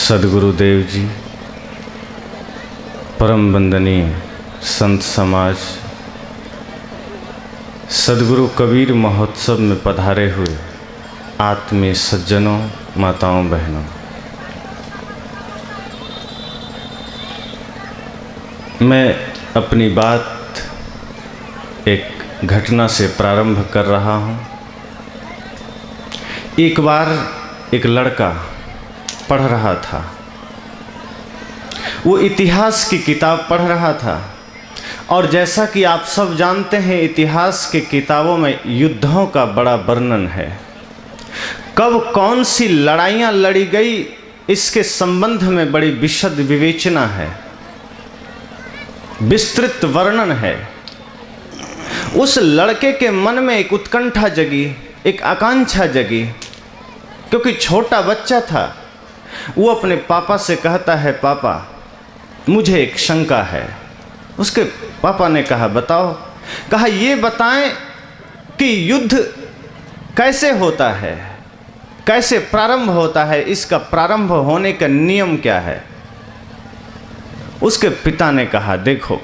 सद्गुरुदेव जी, परम वंदनीय संत समाज, सद्गुरु कबीर महोत्सव में पधारे हुए आत्मीय सज्जनों, माताओं, बहनों, मैं अपनी बात एक घटना से प्रारंभ कर रहा हूँ। एक बार एक लड़का पढ़ रहा था, वो इतिहास की किताब पढ़ रहा था और जैसा कि आप सब जानते हैं, इतिहास के किताबों में युद्धों का बड़ा वर्णन है। कब कौन सी लड़ाइयाँ लड़ी गई, इसके संबंध में बड़ी विशद विवेचना है, विस्तृत वर्णन है। उस लड़के के मन में एक उत्कंठा जगी, एक आकांक्षा जगी, क्योंकि छोटा बच्चा था। वो अपने पापा से कहता है, पापा मुझे एक शंका है। उसके पापा ने कहा, बताओ। कहा, ये बताएं कि युद्ध कैसे होता है, कैसे प्रारंभ होता है, इसका प्रारंभ होने का नियम क्या है। उसके पिता ने कहा, देखो,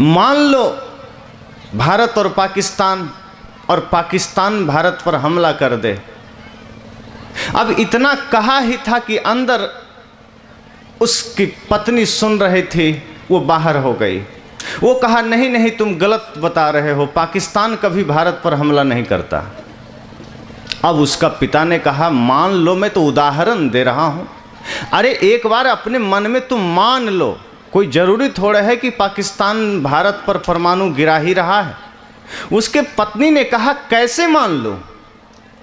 मान लो भारत और पाकिस्तान भारत पर हमला कर दे। अब इतना कहा ही था कि अंदर उसकी पत्नी सुन रही थी, वो बाहर हो गई। वो कहा, नहीं नहीं, तुम गलत बता रहे हो, पाकिस्तान कभी भारत पर हमला नहीं करता। अब उसका पिता ने कहा, मान लो, मैं तो उदाहरण दे रहा हूँ। अरे एक बार अपने मन में तुम मान लो, कोई ज़रूरी थोड़ा है कि पाकिस्तान भारत पर परमाणु गिरा ही रहा है। उसके पत्नी ने कहा, कैसे मान लो,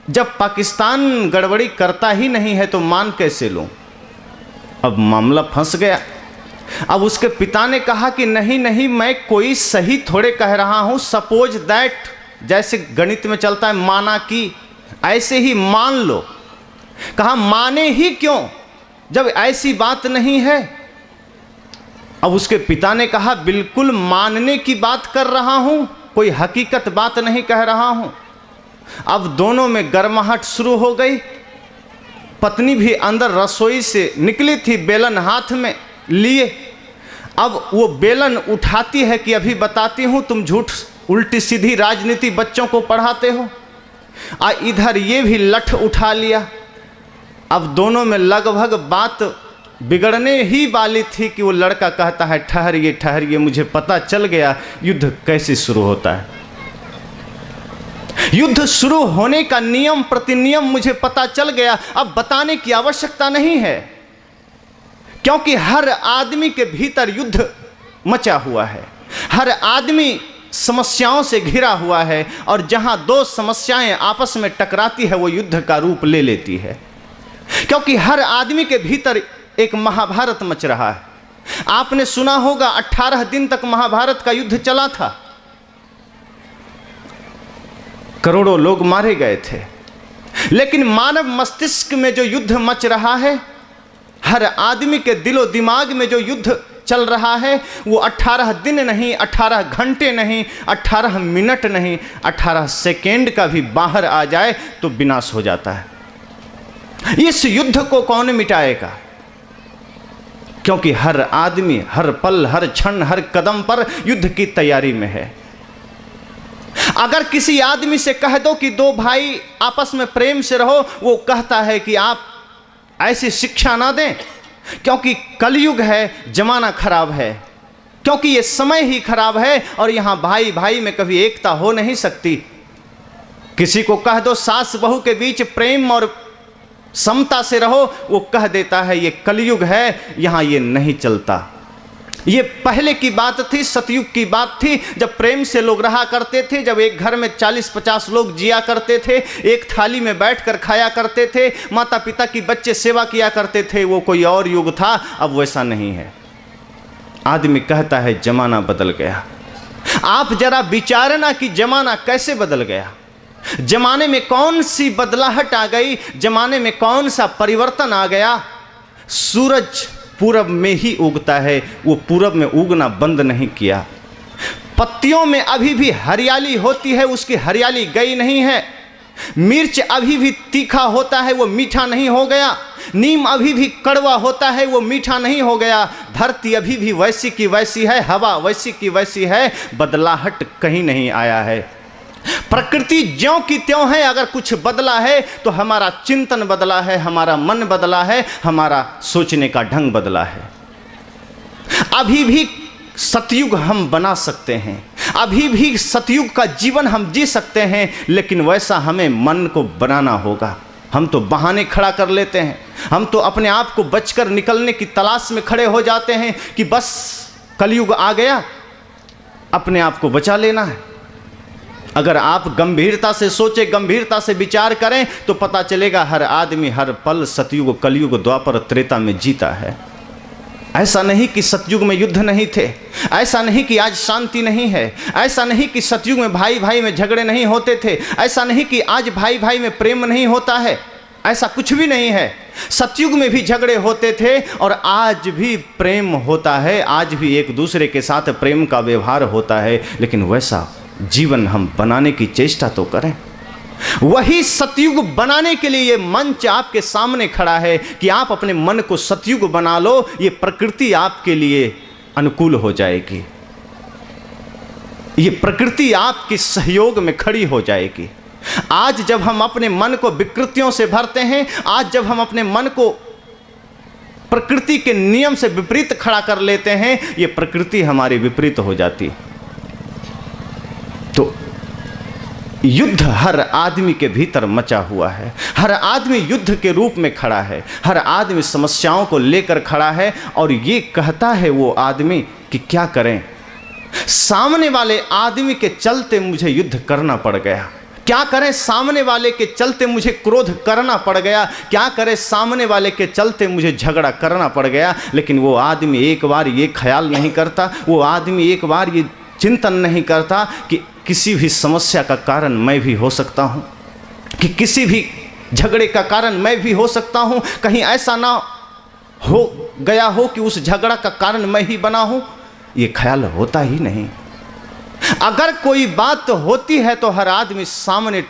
जब पाकिस्तान गड़बड़ी करता ही नहीं है तो मान कैसे लूं। अब मामला फंस गया। अब उसके पिता ने कहा कि नहीं नहीं, मैं कोई सही थोड़े कह रहा हूं, सपोज दैट, जैसे गणित में चलता है माना कि, ऐसे ही मान लो। कहा, माने ही क्यों जब ऐसी बात नहीं है। अब उसके पिता ने कहा, बिल्कुल मानने की बात कर रहा हूं, कोई हकीकत बात नहीं कह रहा हूं। अब दोनों में गर्माहट शुरू हो गई। पत्नी भी अंदर रसोई से निकली थी, बेलन हाथ में लिए। अब वो बेलन उठाती है कि अभी बताती हूँ, तुम झूठ उल्टी सीधी राजनीति बच्चों को पढ़ाते हो। इधर ये भी लठ उठा लिया। अब दोनों में लगभग बात बिगड़ने ही वाली थी कि वो लड़का कहता है, ठहरिए ठहरिए, मुझे पता चल गया युद्ध कैसे शुरू होता है। युद्ध शुरू होने का नियम प्रतिनियम मुझे पता चल गया। अब बताने की आवश्यकता नहीं है, क्योंकि हर आदमी के भीतर युद्ध मचा हुआ है। हर आदमी समस्याओं से घिरा हुआ है, और जहां दो समस्याएं आपस में टकराती है वो युद्ध का रूप ले लेती है। क्योंकि हर आदमी के भीतर एक महाभारत मच रहा है। आपने सुना होगा, 18 दिन तक महाभारत का युद्ध चला था, करोड़ों लोग मारे गए थे। लेकिन मानव मस्तिष्क में जो युद्ध मच रहा है, हर आदमी के दिलो दिमाग में जो युद्ध चल रहा है, वो 18 दिन नहीं, 18 घंटे नहीं, 18 मिनट नहीं, 18 सेकेंड का भी बाहर आ जाए तो विनाश हो जाता है। इस युद्ध को कौन मिटाएगा? क्योंकि हर आदमी हर पल, हर क्षण, हर कदम पर युद्ध की तैयारी में है। अगर किसी आदमी से कह दो कि दो भाई आपस में प्रेम से रहो, वो कहता है कि आप ऐसी शिक्षा ना दें, क्योंकि कलयुग है, जमाना खराब है, क्योंकि ये समय ही खराब है और यहां भाई भाई में कभी एकता हो नहीं सकती। किसी को कह दो सास बहू के बीच प्रेम और समता से रहो, वो कह देता है ये कलयुग है, यहां ये नहीं चलता। ये पहले की बात थी, सतयुग की बात थी, जब प्रेम से लोग रहा करते थे, जब एक घर में 40-50 लोग जिया करते थे, एक थाली में बैठकर खाया करते थे, माता पिता की बच्चे सेवा किया करते थे। वो कोई और युग था, अब वैसा नहीं है। आदमी कहता है जमाना बदल गया। आप जरा विचारना कि जमाना कैसे बदल गया, जमाने में कौन सी बदलाहट आ गई, जमाने में कौन सा परिवर्तन आ गया। सूरज पूरब में ही उगता है, वो पूरब में उगना बंद नहीं किया। पत्तियों में अभी भी हरियाली होती है, उसकी हरियाली गई नहीं है। मिर्च अभी भी तीखा होता है, वो मीठा नहीं हो गया। नीम अभी भी कड़वा होता है, वो मीठा नहीं हो गया। धरती अभी भी वैसी की वैसी है, हवा वैसी की वैसी है, बदलाहट कहीं नहीं आया है। प्रकृति ज्यों की त्यों है। अगर कुछ बदला है तो हमारा चिंतन बदला है, हमारा मन बदला है, हमारा सोचने का ढंग बदला है। अभी भी सतयुग हम बना सकते हैं, अभी भी सतयुग का जीवन हम जी सकते हैं, लेकिन वैसा हमें मन को बनाना होगा। हम तो बहाने खड़ा कर लेते हैं, हम तो अपने आप को बचकर निकलने की तलाश में खड़े हो जाते हैं कि बस कलयुग आ गया, अपने आप को बचा लेना है। अगर आप गंभीरता से सोचे, गंभीरता से विचार करें तो पता चलेगा हर आदमी हर पल सतयुग, कलयुग, द्वापर, त्रेता में जीता है। ऐसा नहीं कि सतयुग में युद्ध नहीं थे, ऐसा नहीं कि आज शांति नहीं है, ऐसा नहीं कि सतयुग में भाई भाई में झगड़े नहीं होते थे, ऐसा नहीं कि आज भाई भाई में प्रेम नहीं होता है, ऐसा कुछ भी नहीं है। सतयुग में भी झगड़े होते थे और आज भी प्रेम होता है, आज भी एक दूसरे के साथ प्रेम का व्यवहार होता है, लेकिन वैसा जीवन हम बनाने की चेष्टा तो करें। वही सतयुग बनाने के लिए ये मंच आपके सामने खड़ा है कि आप अपने मन को सतयुग बना लो, ये प्रकृति आपके लिए अनुकूल हो जाएगी, ये प्रकृति आपके सहयोग में खड़ी हो जाएगी। आज जब हम अपने मन को विकृतियों से भरते हैं, आज जब हम अपने मन को प्रकृति के नियम से विपरीत खड़ा कर लेते हैं, ये प्रकृति हमारी विपरीत हो जाती है। तो युद्ध हर आदमी के भीतर मचा हुआ है, हर आदमी युद्ध के रूप में खड़ा है, हर आदमी समस्याओं को लेकर खड़ा है और ये कहता है वो आदमी कि क्या करें, सामने वाले आदमी के चलते मुझे युद्ध करना पड़ गया, क्या करें, सामने वाले के चलते मुझे क्रोध करना पड़ गया, क्या करें, सामने वाले के चलते मुझे झगड़ा करना पड़ गया। लेकिन वो आदमी एक बार ये ख्याल नहीं करता, वो आदमी एक बार ये चिंतन नहीं करता कि किसी भी समस्या का कारण मैं भी हो सकता हूँ, कि किसी भी झगड़े का कारण मैं भी हो सकता हूँ। कहीं ऐसा ना हो गया हो कि उस झगड़ा का कारण मैं ही बना हूँ, ये ख्याल होता ही नहीं। अगर कोई बात होती है तो हर आदमी सामने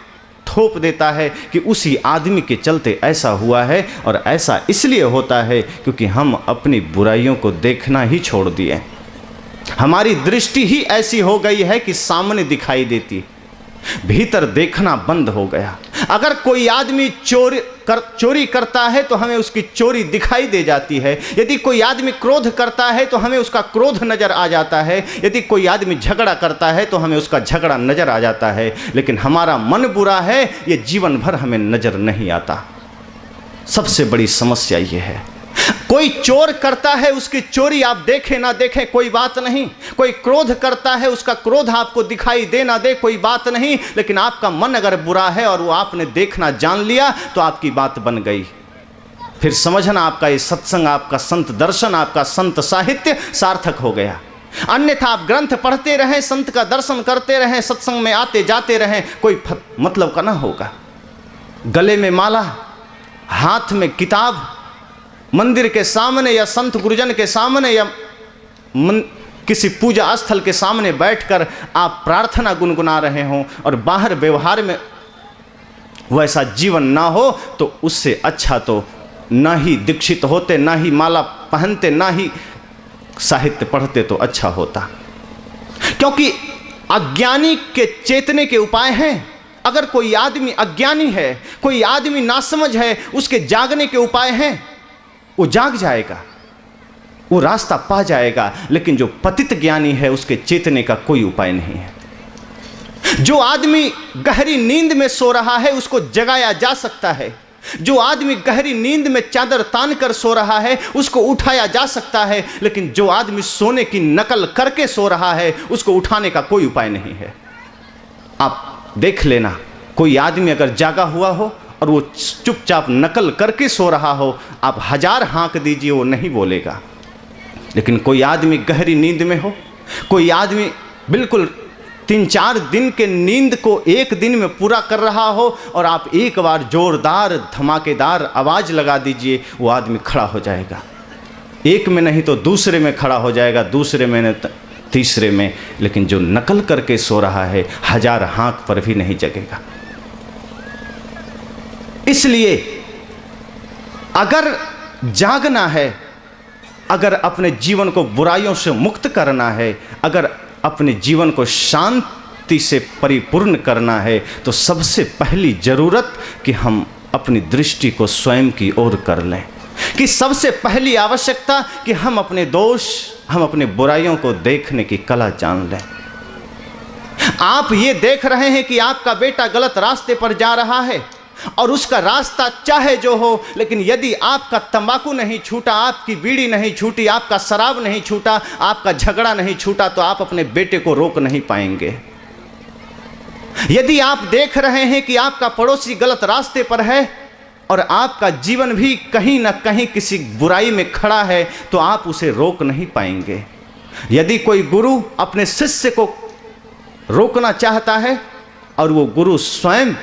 थोप देता है कि उसी आदमी के चलते ऐसा हुआ है, और ऐसा इसलिए होता है क्योंकि हम अपनी बुराइयों को देखना ही छोड़ दिए। हमारी दृष्टि ही ऐसी हो गई है कि सामने दिखाई देती, भीतर देखना बंद हो गया। अगर कोई आदमी चोरी करता है तो हमें उसकी चोरी दिखाई दे जाती है, यदि कोई आदमी क्रोध करता है तो हमें उसका क्रोध नज़र आ जाता है, यदि कोई आदमी झगड़ा करता है तो हमें उसका झगड़ा नज़र आ जाता है। लेकिन हमारा मन बुरा है, ये जीवन भर हमें नज़र नहीं आता। सबसे बड़ी समस्या ये है। कोई चोर करता है, उसकी चोरी आप देखें ना देखें कोई बात नहीं, कोई क्रोध करता है, उसका क्रोध आपको दिखाई दे ना दे कोई बात नहीं, लेकिन आपका मन अगर बुरा है और वो आपने देखना जान लिया तो आपकी बात बन गई। फिर समझना आपका ये सत्संग, आपका संत दर्शन, आपका संत साहित्य सार्थक हो गया। अन्यथा आप ग्रंथ पढ़ते रहें, संत का दर्शन करते रहें, सत्संग में आते जाते रहें, कोई मतलब का ना होगा। गले में माला, हाथ में किताब, मंदिर के सामने या संत गुरुजन के सामने या किसी पूजा स्थल के सामने बैठकर आप प्रार्थना गुनगुना रहे हों और बाहर व्यवहार में वैसा जीवन ना हो, तो उससे अच्छा तो ना ही दीक्षित होते, ना ही माला पहनते, ना ही साहित्य पढ़ते तो अच्छा होता। क्योंकि अज्ञानी के चेतने के उपाय हैं। अगर कोई आदमी अज्ञानी है, कोई आदमी नासमझ है, उसके जागने के उपाय हैं, वो जाग जाएगा, वो रास्ता पा जाएगा। लेकिन जो पतित ज्ञानी है उसके चेतने का कोई उपाय नहीं है। जो आदमी गहरी नींद में सो रहा है उसको जगाया जा सकता है, जो आदमी गहरी नींद में चादर तान कर सो रहा है उसको उठाया जा सकता है, लेकिन जो आदमी सोने की नकल करके सो रहा है उसको उठाने का कोई उपाय नहीं है। आप देख लेना, कोई आदमी अगर जागा हुआ हो और वो चुपचाप नकल करके सो रहा हो, आप 1000 हाँक दीजिए वो नहीं बोलेगा। लेकिन कोई आदमी गहरी नींद में हो, कोई आदमी बिल्कुल 3-4 दिन के नींद को एक दिन में पूरा कर रहा हो और आप एक बार जोरदार धमाकेदार आवाज़ लगा दीजिए, वो आदमी खड़ा हो जाएगा। एक में नहीं तो दूसरे में खड़ा हो जाएगा, दूसरे में नहीं तीसरे में। लेकिन जो नकल करके सो रहा है 1000 हाँक पर भी नहीं जगेगा। इसलिए अगर जागना है, अगर अपने जीवन को बुराइयों से मुक्त करना है, अगर अपने जीवन को शांति से परिपूर्ण करना है, तो सबसे पहली जरूरत कि हम अपनी दृष्टि को स्वयं की ओर कर लें, कि सबसे पहली आवश्यकता कि हम अपने दोष, हम अपने बुराइयों को देखने की कला जान लें। आप ये देख रहे हैं कि आपका बेटा गलत रास्ते पर जा रहा है और उसका रास्ता चाहे जो हो, लेकिन यदि आपका तंबाकू नहीं छूटा, आपकी बीड़ी नहीं छूटी, आपका शराब नहीं छूटा, आपका झगड़ा नहीं छूटा, तो आप अपने बेटे को रोक नहीं पाएंगे। यदि आप देख रहे हैं कि आपका पड़ोसी गलत रास्ते पर है और आपका जीवन भी कहीं ना कहीं किसी बुराई में खड़ा है, तो आप उसे रोक नहीं पाएंगे। यदि कोई गुरु अपने शिष्य को रोकना चाहता है और वो गुरु स्वयं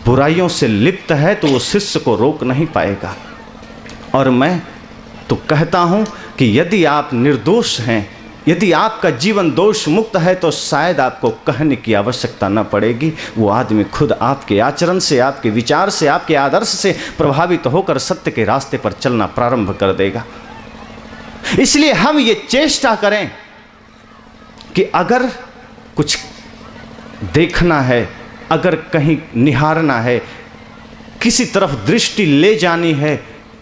बुराइयों से लिप्त है, तो वो शिष्य को रोक नहीं पाएगा। और मैं तो कहता हूं कि यदि आप निर्दोष हैं, यदि आपका जीवन दोष मुक्त है, तो शायद आपको कहने की आवश्यकता न पड़ेगी। वो आदमी खुद आपके आचरण से, आपके विचार से, आपके आदर्श से प्रभावित होकर सत्य के रास्ते पर चलना प्रारंभ कर देगा। इसलिए हम ये चेष्टा करें कि अगर कुछ देखना है, अगर कहीं निहारना है, किसी तरफ दृष्टि ले जानी है,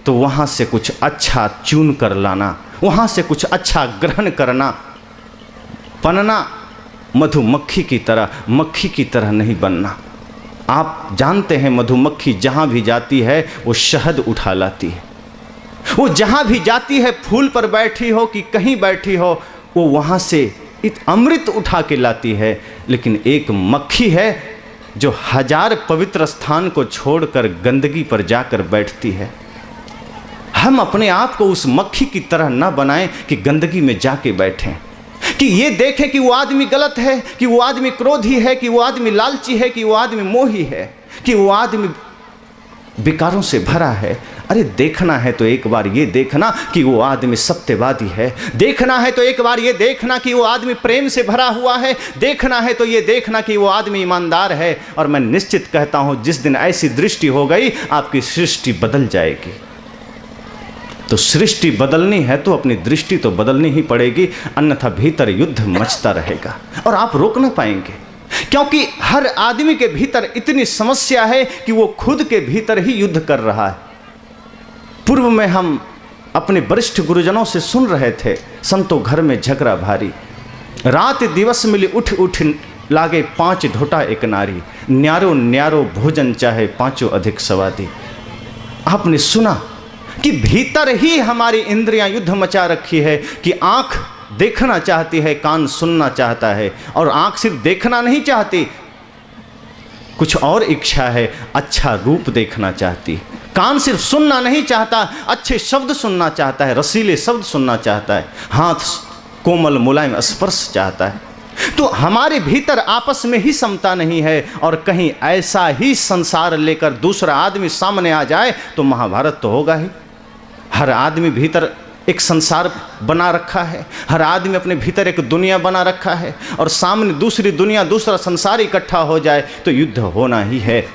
तो वहाँ से कुछ अच्छा चुन कर लाना, वहाँ से कुछ अच्छा ग्रहण करना। बनना मधुमक्खी की तरह, मक्खी की तरह नहीं बनना। आप जानते हैं मधुमक्खी जहाँ भी जाती है वो शहद उठा लाती है। वो जहाँ भी जाती है, फूल पर बैठी हो कि कहीं बैठी हो, वो वहाँ से अमृत उठा के लाती है। लेकिन एक मक्खी है जो 1000 पवित्र स्थान को छोड़कर गंदगी पर जाकर बैठती है। हम अपने आप को उस मक्खी की तरह न बनाएं कि गंदगी में जाके बैठें, कि ये देखें कि वो आदमी गलत है, कि वो आदमी क्रोधी है, कि वो आदमी लालची है, कि वो आदमी मोही है, कि वो आदमी विकारों से भरा है। अरे देखना है तो एक बार ये देखना कि वो आदमी सत्यवादी है। देखना है तो एक बार ये देखना कि वो आदमी प्रेम से भरा हुआ है। देखना है तो ये देखना कि वो आदमी ईमानदार है। और मैं निश्चित कहता हूँ, जिस दिन ऐसी दृष्टि हो गई, आपकी सृष्टि बदल जाएगी। तो सृष्टि बदलनी है तो अपनी दृष्टि तो बदलनी ही पड़ेगी, अन्यथा भीतर युद्ध मचता रहेगा और आप रोक ना पाएंगे। क्योंकि हर आदमी के भीतर इतनी समस्या है कि वो खुद के भीतर ही युद्ध कर रहा है। पूर्व में हम अपने वरिष्ठ गुरुजनों से सुन रहे थे, संतो घर में झगड़ा भारी, रात दिवस मिली उठ उठ लागे 5 ढोटा एक नारी, न्यारो न्यारो भोजन चाहे 5 अधिक स्वादी। आपने सुना कि भीतर ही हमारी इंद्रियां युद्ध मचा रखी है कि आंख देखना चाहती है, कान सुनना चाहता है, और आंख सिर्फ देखना नहीं चाहती, कुछ और इच्छा है, अच्छा रूप देखना चाहती। कान सिर्फ सुनना नहीं चाहता, अच्छे शब्द सुनना चाहता है, रसीले शब्द सुनना चाहता है, हाथ कोमल मुलायम स्पर्श चाहता है। तो हमारे भीतर आपस में ही समता नहीं है, और कहीं ऐसा ही संसार लेकर दूसरा आदमी सामने आ जाए तो महाभारत तो होगा ही। हर आदमी भीतर एक संसार बना रखा है, हर आदमी अपने भीतर एक दुनिया बना रखा है, और सामने दूसरी दुनिया, दूसरा संसार इकट्ठा हो जाए तो युद्ध होना ही है।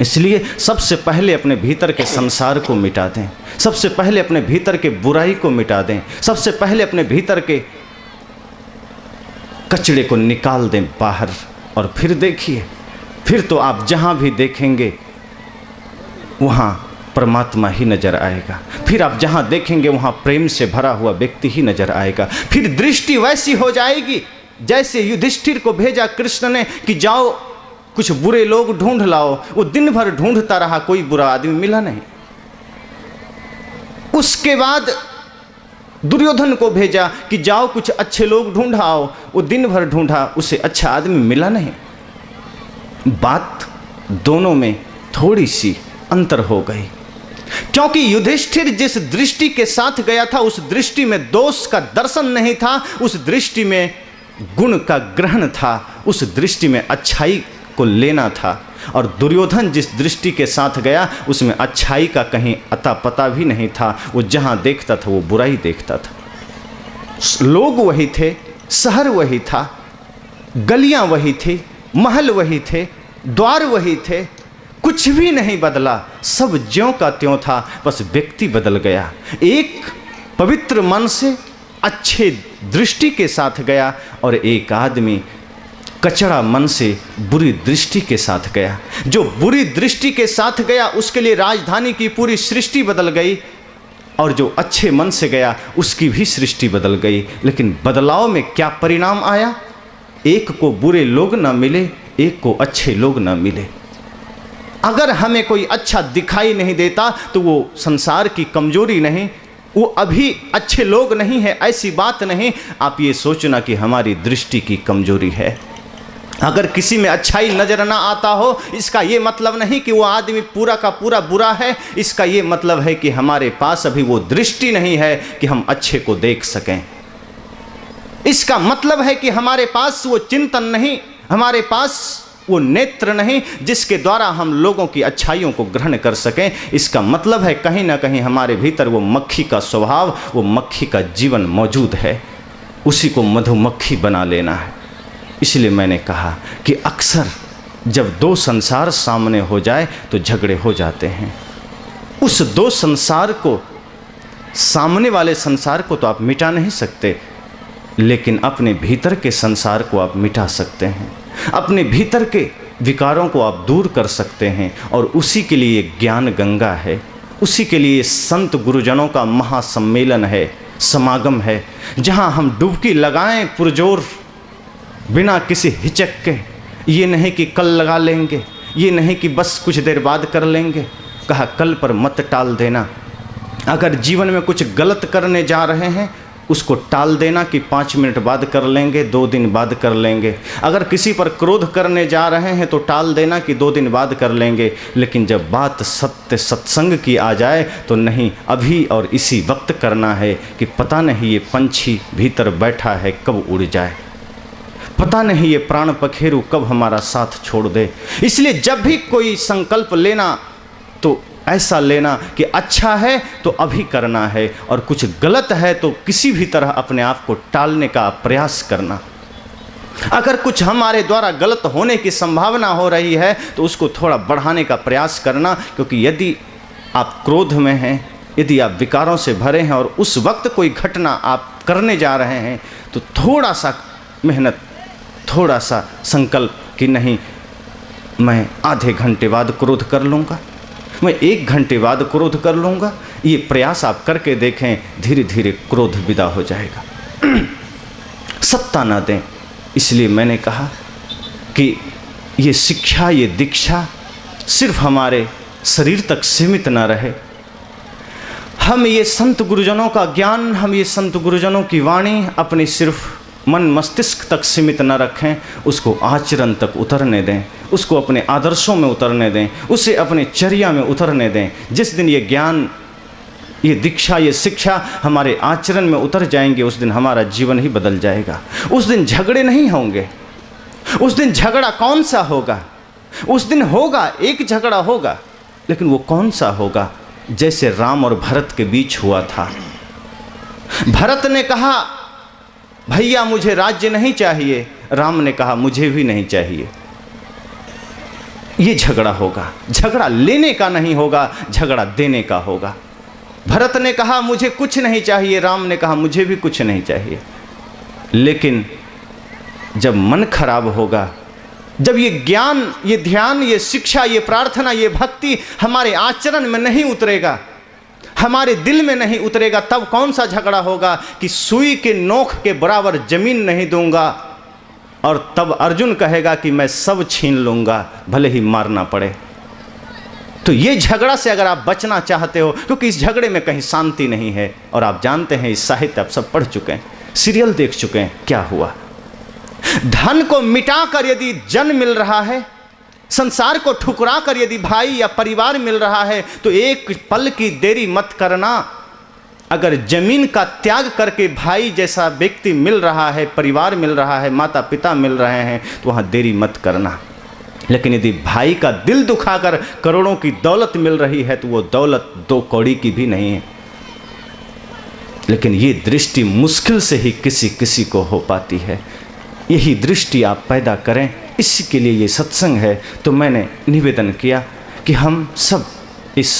इसलिए सबसे पहले अपने भीतर के संसार को मिटा दें, सबसे पहले अपने भीतर के बुराई को मिटा दें, सबसे पहले अपने भीतर के कचड़े को निकाल दें बाहर, और फिर देखिए, फिर तो आप जहाँ भी देखेंगे वहाँ परमात्मा ही नजर आएगा। फिर आप जहाँ देखेंगे वहाँ प्रेम से भरा हुआ व्यक्ति ही नजर आएगा। फिर दृष्टि वैसी हो जाएगी जैसे युधिष्ठिर को भेजा कृष्ण ने कि जाओ कुछ बुरे लोग ढूंढ लाओ। वो दिन भर ढूंढता रहा, कोई बुरा आदमी मिला नहीं। उसके बाद दुर्योधन को भेजा कि जाओ कुछ अच्छे लोग ढूंढ आओ। वो दिन भर ढूंढा, उसे अच्छा आदमी मिला नहीं। बात दोनों में थोड़ी सी अंतर हो गई, क्योंकि युधिष्ठिर जिस दृष्टि के साथ गया था उस दृष्टि में दोष का दर्शन नहीं था, उस दृष्टि में गुण का ग्रहण था, उस दृष्टि में अच्छाई को लेना था। और दुर्योधन जिस दृष्टि के साथ गया उसमें अच्छाई का कहीं अता पता भी नहीं था। वो जहाँ देखता था वो बुराई देखता था। लोग वही थे, शहर वही था, गलियाँ वही थी, महल वही थे, द्वार वही थे, कुछ कुछ भी नहीं बदला, सब ज्यों का त्यों था, बस व्यक्ति बदल गया। एक पवित्र मन से अच्छे दृष्टि के साथ गया और एक आदमी कचड़ा मन से बुरी दृष्टि के साथ गया। जो बुरी दृष्टि के साथ गया उसके लिए राजधानी की पूरी सृष्टि बदल गई, और जो अच्छे मन से गया उसकी भी सृष्टि बदल गई। लेकिन बदलाव में क्या परिणाम आया? एक को बुरे लोग ना मिले, एक को अच्छे लोग ना मिले। अगर हमें कोई अच्छा दिखाई नहीं देता तो वो संसार की कमजोरी नहीं, वो अभी अच्छे लोग नहीं है, ऐसी बात नहीं। आप ये सोचना कि हमारी दृष्टि की कमजोरी है। अगर किसी में अच्छाई नजर ना आता हो, इसका ये मतलब नहीं कि वो आदमी पूरा का पूरा बुरा है। इसका ये मतलब है कि हमारे पास अभी वो दृष्टि नहीं है कि हम अच्छे को देख सकें। इसका मतलब है कि हमारे पास वो चिंतन नहीं, हमारे पास वो नेत्र नहीं जिसके द्वारा हम लोगों की अच्छाइयों को ग्रहण कर सकें। इसका मतलब है कहीं ना कहीं हमारे भीतर वो मक्खी का स्वभाव, वो मक्खी का जीवन मौजूद है, उसी को मधुमक्खी बना लेना है। इसलिए मैंने कहा कि अक्सर जब दो संसार सामने हो जाए तो झगड़े हो जाते हैं। उस दो संसार को, सामने वाले संसार को तो आप मिटा नहीं सकते, लेकिन अपने भीतर के संसार को आप मिटा सकते हैं। अपने भीतर के विकारों को आप दूर कर सकते हैं, और उसी के लिए ज्ञान गंगा है, उसी के लिए संत गुरुजनों का महासम्मेलन है, समागम है, जहां हम डुबकी लगाएं पुरजोर, बिना किसी हिचक के। ये नहीं कि कल लगा लेंगे, ये नहीं कि बस कुछ देर बाद कर लेंगे। कहा कल पर मत टाल देना। अगर जीवन में कुछ गलत करने जा रहे हैं उसको टाल देना कि 5 मिनट बाद कर लेंगे, 2 दिन बाद कर लेंगे। अगर किसी पर क्रोध करने जा रहे हैं तो टाल देना कि 2 दिन बाद कर लेंगे। लेकिन जब बात सत्य सत्संग की आ जाए तो नहीं, अभी और इसी वक्त करना है कि पता नहीं ये पंछी भीतर बैठा है कब उड़ जाए, पता नहीं ये प्राण पखेरु कब हमारा साथ छोड़ दे। इसलिए जब भी कोई संकल्प लेना तो ऐसा लेना कि अच्छा है तो अभी करना है, और कुछ गलत है तो किसी भी तरह अपने आप को टालने का प्रयास करना। अगर कुछ हमारे द्वारा गलत होने की संभावना हो रही है तो उसको थोड़ा बढ़ाने का प्रयास करना, क्योंकि यदि आप क्रोध में हैं, यदि आप विकारों से भरे हैं और उस वक्त कोई घटना आप करने जा रहे हैं तो थोड़ा सा मेहनत, थोड़ा सा संकल्प कि नहीं मैं आधे घंटे बाद क्रोध कर लूँगा, मैं 1 घंटे बाद क्रोध कर लूँगा। ये प्रयास आप करके देखें, धीरे धीरे क्रोध विदा हो जाएगा। सत्ता ना दें। इसलिए मैंने कहा कि ये शिक्षा, ये दीक्षा सिर्फ हमारे शरीर तक सीमित ना रहे। हम ये संत गुरुजनों का ज्ञान, हम ये संत गुरुजनों की वाणी अपनी सिर्फ मन मस्तिष्क तक सीमित न रखें, उसको आचरण तक उतरने दें, उसको अपने आदर्शों में उतरने दें, उसे अपने चर्या में उतरने दें। जिस दिन ये ज्ञान, ये दीक्षा, ये शिक्षा हमारे आचरण में उतर जाएंगे, उस दिन हमारा जीवन ही बदल जाएगा। उस दिन झगड़े नहीं होंगे। उस दिन झगड़ा कौन सा होगा? उस दिन होगा, एक झगड़ा होगा, लेकिन वो कौन सा होगा? जैसे राम और भरत के बीच हुआ था। भरत ने कहा भैया मुझे राज्य नहीं चाहिए, राम ने कहा मुझे भी नहीं चाहिए। ये झगड़ा होगा। झगड़ा लेने का नहीं होगा, झगड़ा देने का होगा। भरत ने कहा मुझे कुछ नहीं चाहिए, राम ने कहा मुझे भी कुछ नहीं चाहिए। लेकिन जब मन खराब होगा, जब ये ज्ञान, ये ध्यान, ये शिक्षा, ये प्रार्थना, ये भक्ति हमारे आचरण में नहीं उतरेगा, हमारे दिल में नहीं उतरेगा, तब कौन सा झगड़ा होगा कि सुई के नोक के बराबर जमीन नहीं दूंगा, और तब अर्जुन कहेगा कि मैं सब छीन लूंगा भले ही मारना पड़े। तो ये झगड़ा से अगर आप बचना चाहते हो, क्योंकि इस झगड़े में कहीं शांति नहीं है, और आप जानते हैं इस साहित्य आप सब पढ़ चुके हैं, सीरियल देख चुके हैं, क्या हुआ। धन को मिटाकर यदि जन मिल रहा है, संसार को ठुकरा कर यदि भाई या परिवार मिल रहा है, तो एक पल की देरी मत करना। अगर जमीन का त्याग करके भाई जैसा व्यक्ति मिल रहा है, परिवार मिल रहा है, माता पिता मिल रहे हैं, तो वहाँ देरी मत करना। लेकिन यदि भाई का दिल दुखाकर करोड़ों की दौलत मिल रही है, तो वो दौलत 2 कौड़ी की भी नहीं है। लेकिन ये दृष्टि मुश्किल से ही किसी किसी को हो पाती है। यही दृष्टि आप पैदा करें, इसी के लिए ये सत्संग है। तो मैंने निवेदन किया कि हम सब इस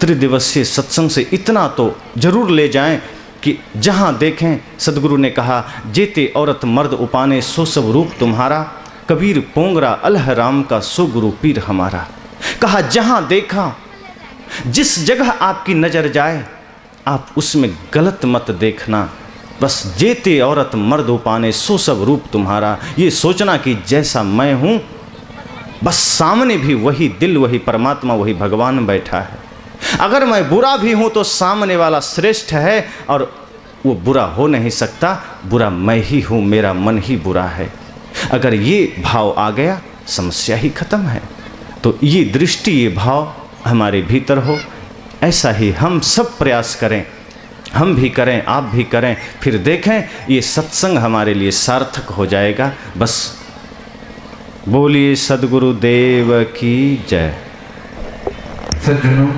त्रिदिवसीय सत्संग से इतना तो जरूर ले जाएं कि जहाँ देखें, सदगुरु ने कहा, जेते औरत मर्द उपाने सो सब रूप तुम्हारा, कबीर पोंगरा अलह राम का सो गुरु पीर हमारा। कहा जहाँ देखा, जिस जगह आपकी नज़र जाए आप उसमें गलत मत देखना, बस जेते औरत मर्द उपाने सो सब रूप तुम्हारा। ये सोचना कि जैसा मैं हूँ बस सामने भी वही दिल, वही परमात्मा, वही भगवान बैठा है। अगर मैं बुरा भी हूँ तो सामने वाला श्रेष्ठ है और वो बुरा हो नहीं सकता, बुरा मैं ही हूँ, मेरा मन ही बुरा है। अगर ये भाव आ गया समस्या ही खत्म है। तो ये दृष्टि, ये भाव हमारे भीतर हो, ऐसा ही हम सब प्रयास करें, हम भी करें, आप भी करें, फिर देखें ये सत्संग हमारे लिए सार्थक हो जाएगा। बस बोलिए सद्गुरुदेव की जय। सज्जनों,